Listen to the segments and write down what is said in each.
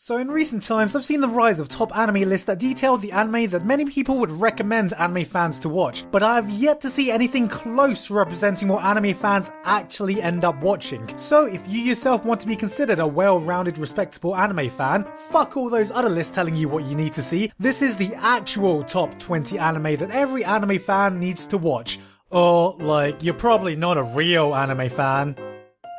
So in recent times, I've seen the rise of top anime lists that detail the anime that many people would recommend anime fans to watch, but I have yet to see anything close to representing what anime fans actually end up watching. So if you yourself want to be considered a well-rounded, respectable anime fan, fuck all those other lists telling you what you need to see. This is the actual top 20 anime that every anime fan needs to watch. Or, like, you're probably not a real anime fan.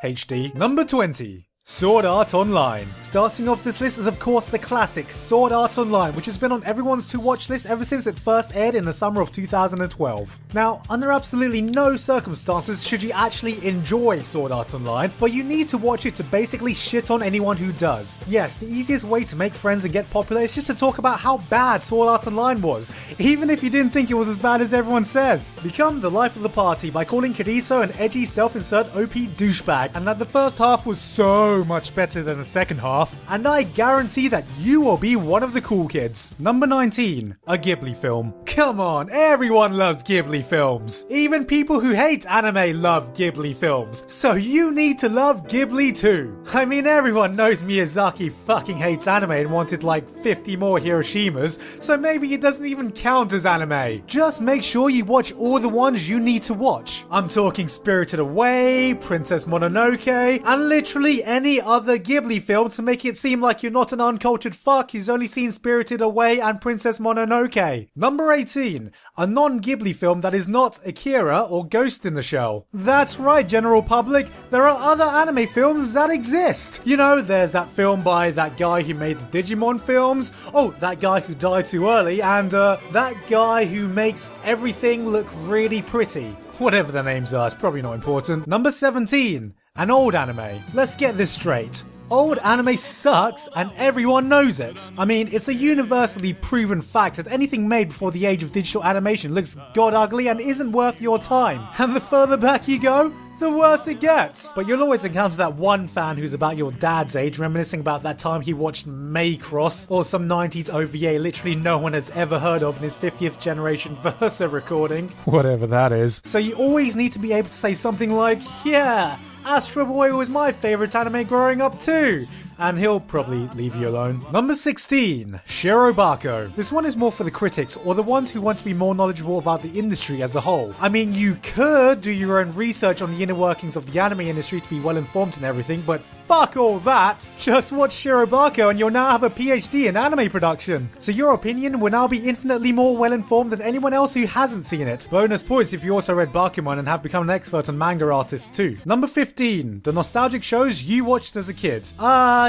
HD. Number 20. Sword Art Online. Starting off this list is of course the classic Sword Art Online, which has been on everyone's to-watch list ever since it first aired in the summer of 2012. Now, under absolutely no circumstances should you actually enjoy Sword Art Online, but you need to watch it to basically shit on anyone who does. Yes, the easiest way to make friends and get popular is just to talk about how bad Sword Art Online was, even if you didn't think it was as bad as everyone says. Become the life of the party by calling Kirito an edgy self-insert OP douchebag, and that the first half was so much better than the second half, and I guarantee that you will be one of the cool kids. Number 19. A Ghibli film. Come on, everyone loves Ghibli films. Even people who hate anime love Ghibli films, so you need to love Ghibli too. I mean, everyone knows Miyazaki fucking hates anime and wanted like 50 more Hiroshimas, so maybe it doesn't even count as anime. Just make sure you watch all the ones you need to watch. I'm talking Spirited Away, Princess Mononoke, and literally any other Ghibli film to make it seem like you're not an uncultured fuck who's only seen Spirited Away and Princess Mononoke. Number 18. A non-Ghibli film that is not Akira or Ghost in the Shell. That's right, general public, there are other anime films that exist. You know, there's that film by that guy who made the Digimon films, oh, that guy who died too early, and that guy who makes everything look really pretty. Whatever their names are, it's probably not important. Number 17. An old anime. Let's get this straight. Old anime sucks and everyone knows it. I mean, it's a universally proven fact that anything made before the age of digital animation looks god ugly and isn't worth your time. And the further back you go, the worse it gets. But you'll always encounter that one fan who's about your dad's age reminiscing about that time he watched Macross or some 90s OVA literally no one has ever heard of in his 50th generation Versa recording. Whatever that is. So you always need to be able to say something like, yeah, Astro Boy was my favourite anime growing up too. And he'll probably leave you alone. Number 16. Shirobako. This one is more for the critics, or the ones who want to be more knowledgeable about the industry as a whole. I mean, you could do your own research on the inner workings of the anime industry to be well informed and everything, but fuck all that. Just watch Shirobako and you'll now have a PhD in anime production. So your opinion will now be infinitely more well informed than anyone else who hasn't seen it. Bonus points if you also read Bakuman and have become an expert on manga artists too. Number 15. The nostalgic shows you watched as a kid.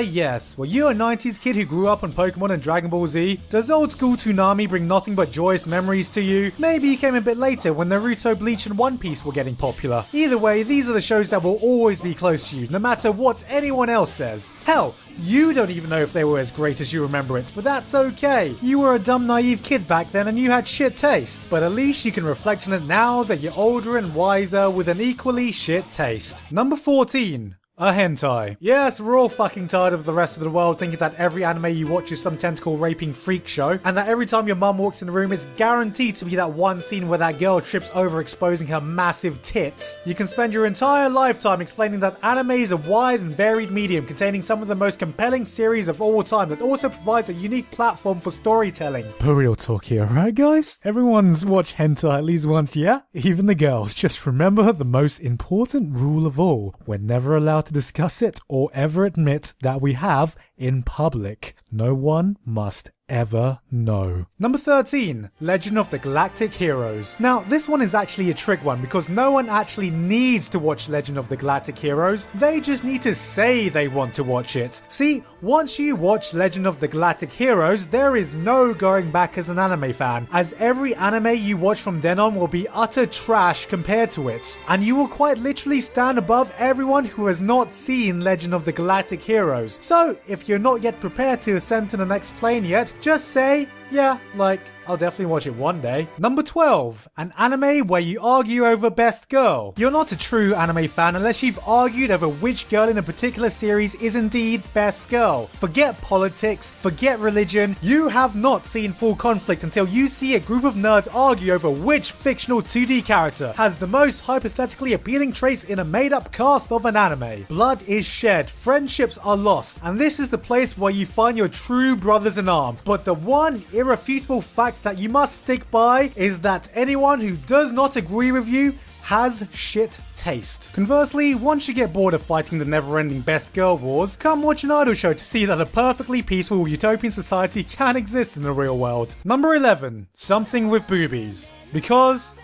Yes. Were you a 90s kid who grew up on Pokemon and Dragon Ball Z? Does old school Toonami bring nothing but joyous memories to you? Maybe you came a bit later when Naruto, Bleach and One Piece were getting popular. Either way, these are the shows that will always be close to you, no matter what anyone else says. Hell, you don't even know if they were as great as you remember it, but that's okay. You were a dumb naive kid back then and you had shit taste. But at least you can reflect on it now that you're older and wiser with an equally shit taste. Number 14. A hentai. Yes, we're all fucking tired of the rest of the world thinking that every anime you watch is some tentacle raping freak show, and that every time your mum walks in the room it's guaranteed to be that one scene where that girl trips over exposing her massive tits. You can spend your entire lifetime explaining that anime is a wide and varied medium containing some of the most compelling series of all time that also provides a unique platform for storytelling. But real talk here, right guys? Everyone's watched hentai at least once, yeah? Even the girls. Just remember the most important rule of all. We're never allowed to discuss it or ever admit that we have in public. No one must ever know. Number 13. Legend of the Galactic Heroes. Now, this one is actually a trick one because no one actually needs to watch Legend of the Galactic Heroes. They just need to say they want to watch it. See, once you watch Legend of the Galactic Heroes, there is no going back as an anime fan, as every anime you watch from then on will be utter trash compared to it. And you will quite literally stand above everyone who has not seen Legend of the Galactic Heroes. So, if you're not yet prepared to ascend to the next plane yet, just say, yeah, like, I'll definitely watch it one day. Number 12, an anime where you argue over best girl. You're not a true anime fan unless you've argued over which girl in a particular series is indeed best girl. Forget politics, forget religion, you have not seen full conflict until you see a group of nerds argue over which fictional 2D character has the most hypothetically appealing traits in a made-up cast of an anime. Blood is shed, friendships are lost, and this is the place where you find your true brothers in arms. But the one irrefutable fact that you must stick by is that anyone who does not agree with you has shit taste. Conversely, once you get bored of fighting the never-ending best girl wars, come watch an idol show to see that a perfectly peaceful utopian society can exist in the real world. Number 11, something with boobies. Because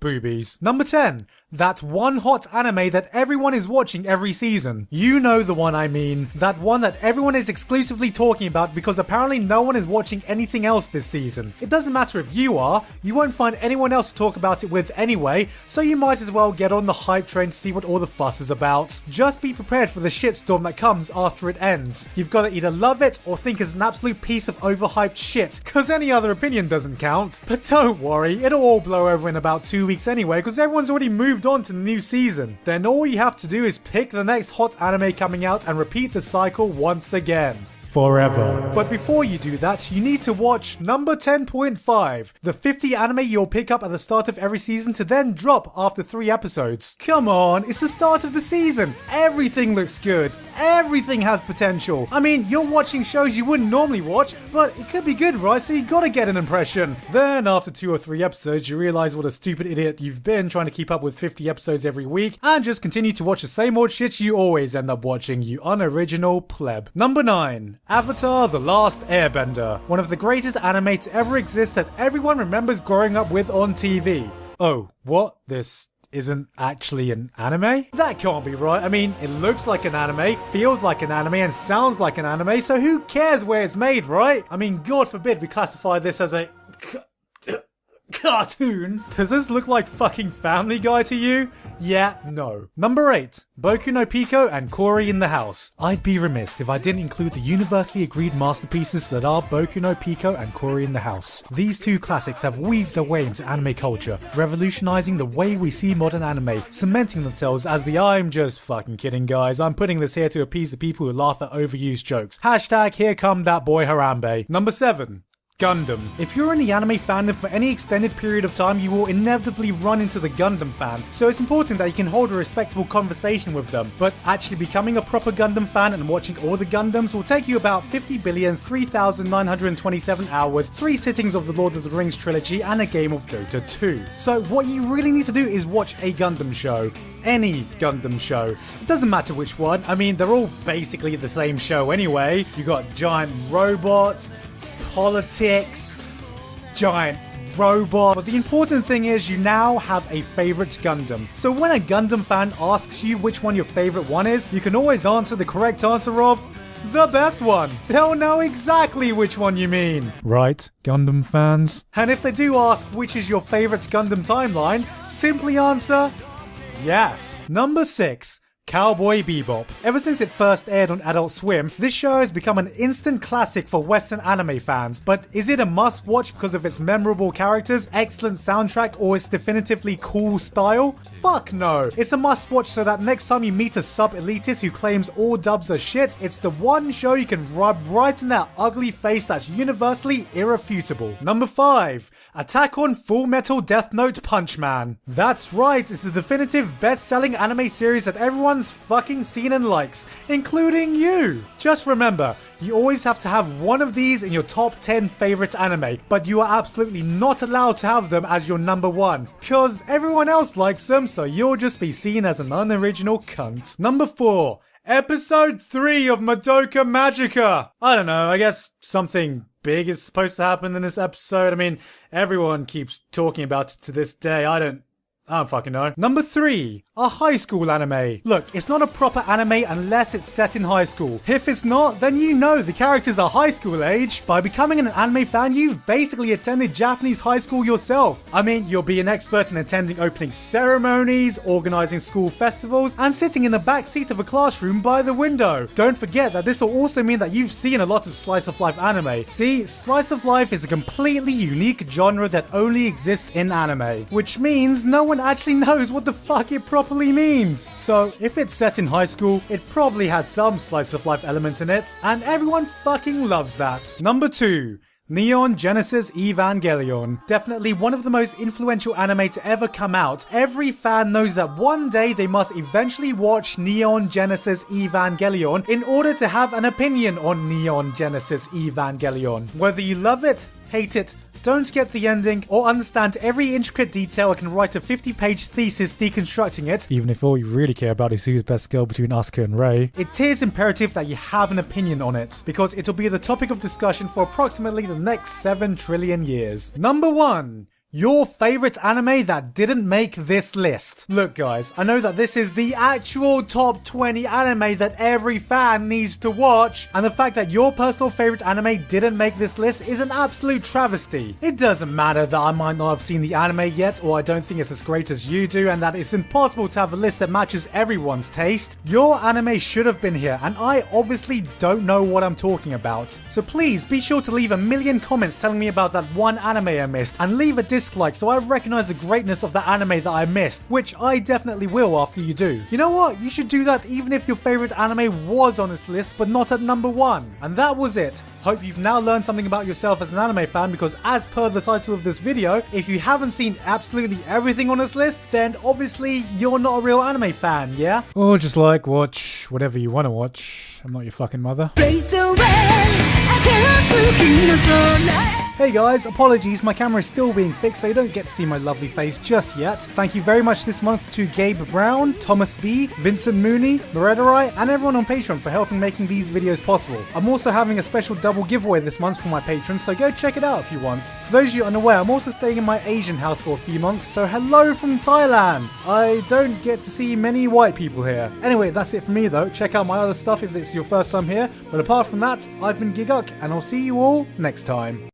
boobies. Number 10, that one hot anime that everyone is watching every season. You know the one I mean. That one that everyone is exclusively talking about because apparently no one is watching anything else this season. It doesn't matter if you are, you won't find anyone else to talk about it with anyway, so you might as well get on the hype train to see what all the fuss is about. Just be prepared for the shitstorm that comes after it ends. You've got to either love it or think it's an absolute piece of overhyped shit, cause any other opinion doesn't count. But don't worry, it'll all blow over in about 2 weeks anyway, cause everyone's already moved on to the new season. Then all you have to do is pick the next hot anime coming out and repeat the cycle once again. Forever. But before you do that, you need to watch number 10.5, the 50 anime you'll pick up at the start of every season to then drop after 3 episodes. Come on, it's the start of the season. Everything looks good. Everything has potential. I mean, you're watching shows you wouldn't normally watch, but it could be good, right? So you gotta get an impression. Then after 2 or 3 episodes, you realize what a stupid idiot you've been trying to keep up with 50 episodes every week and just continue to watch the same old shit you always end up watching, you unoriginal pleb. Number 9. Avatar: The Last Airbender, one of the greatest anime to ever exist that everyone remembers growing up with on TV. Oh, what? This isn't actually an anime? That can't be right. I mean, it looks like an anime, feels like an anime, and sounds like an anime, so who cares where it's made, right? I mean, God forbid we classify this as a cartoon. Does this look like fucking Family Guy to you? Yeah, no. Number 8. Boku no Pico and Cory in the House. I'd be remiss if I didn't include the universally agreed masterpieces that are Boku no Pico and Cory in the House. These two classics have weaved their way into anime culture, revolutionizing the way we see modern anime, cementing themselves as the I'm just fucking kidding guys, I'm putting this here to appease the people who laugh at overused jokes. Hashtag here come that boy Harambe. Number 7. Gundam. If you're in the anime fandom for any extended period of time, you will inevitably run into the Gundam fan, so it's important that you can hold a respectable conversation with them. But actually becoming a proper Gundam fan and watching all the Gundams will take you about 50,003,927 hours, 3 sittings of the Lord of the Rings trilogy, and a game of Dota 2. So what you really need to do is watch a Gundam show. Any Gundam show. It doesn't matter which one, I mean they're all basically the same show anyway. You got giant robots, politics, giant robot. But the important thing is you now have a favorite Gundam. So when a Gundam fan asks you which one your favorite one is, you can always answer the correct answer of the best one. They'll know exactly which one you mean. Right, Gundam fans? And if they do ask which is your favorite Gundam timeline, simply answer yes. Number 6. Cowboy Bebop. Ever since it first aired on Adult Swim, this show has become an instant classic for Western anime fans. But is it a must-watch because of its memorable characters, excellent soundtrack, or its definitively cool style? Fuck no. It's a must-watch so that next time you meet a sub-elitist who claims all dubs are shit, it's the one show you can rub right in that ugly face that's universally irrefutable. Number 5. Attack on Full Metal Death Note Punch Man. That's right, it's the definitive best-selling anime series that everyone's fucking seen and likes, including you. Just remember, you always have to have one of these in your top 10 favorite anime, but you are absolutely not allowed to have them as your number 1, because everyone else likes them, so you'll just be seen as an unoriginal cunt. Number 4. Episode 3 of Madoka Magica. I don't know, I guess something big is supposed to happen in this episode. I mean, everyone keeps talking about it to this day. I don't I don't fucking know. Number 3, a high school anime. Look, it's not a proper anime unless it's set in high school. If it's not, then you know the characters are high school age. By becoming an anime fan, you've basically attended Japanese high school yourself. I mean, you'll be an expert in attending opening ceremonies, organizing school festivals, and sitting in the back seat of a classroom by the window. Don't forget that this will also mean that you've seen a lot of slice of life anime. See, slice of life is a completely unique genre that only exists in anime, which means no one actually knows what the fuck it properly means. So if it's set in high school, it probably has some slice of life elements in it, and everyone fucking loves that. Number 2, Neon Genesis Evangelion. Definitely one of the most influential anime to ever come out. Every fan knows that one day they must eventually watch Neon Genesis Evangelion in order to have an opinion on Neon Genesis Evangelion. Whether you love it, hate it, don't get the ending, or understand every intricate detail, I can write a 50-page thesis deconstructing it, even if all you really care about is who's best girl between Asuka and Rei. It is imperative that you have an opinion on it, because it'll be the topic of discussion for approximately the next 7 trillion years. Number 1. Your favorite anime that didn't make this list. Look guys, I know that this is the actual top 20 anime that every fan needs to watch, and the fact that your personal favorite anime didn't make this list is an absolute travesty. It doesn't matter that I might not have seen the anime yet, or I don't think it's as great as you do, and that it's impossible to have a list that matches everyone's taste. Your anime should have been here, and I obviously don't know what I'm talking about. So please be sure to leave a million comments telling me about that one anime I missed, and leave a dislike so I recognize the greatness of the anime that I missed, which I definitely will after you do. You know what? You should do that even if your favorite anime was on this list but not at number 1. And that was it. Hope you've now learned something about yourself as an anime fan, because as per the title of this video, if you haven't seen absolutely everything on this list, then obviously you're not a real anime fan, yeah? Or just like watch whatever you want to watch. I'm not your fucking mother. Hey guys, apologies, my camera is still being fixed so you don't get to see my lovely face just yet. Thank you very much this month to Gabe Brown, Thomas B, Vincent Mooney, Moredarai, and everyone on Patreon for helping making these videos possible. I'm also having a special double giveaway this month for my patrons, so go check it out if you want. For those of you unaware, I'm also staying in my Asian house for a few months, so hello from Thailand! I don't get to see many white people here. Anyway, that's it for me though. Check out my other stuff if it's your first time here, but apart from that, I've been Giguk, and I'll see you all next time.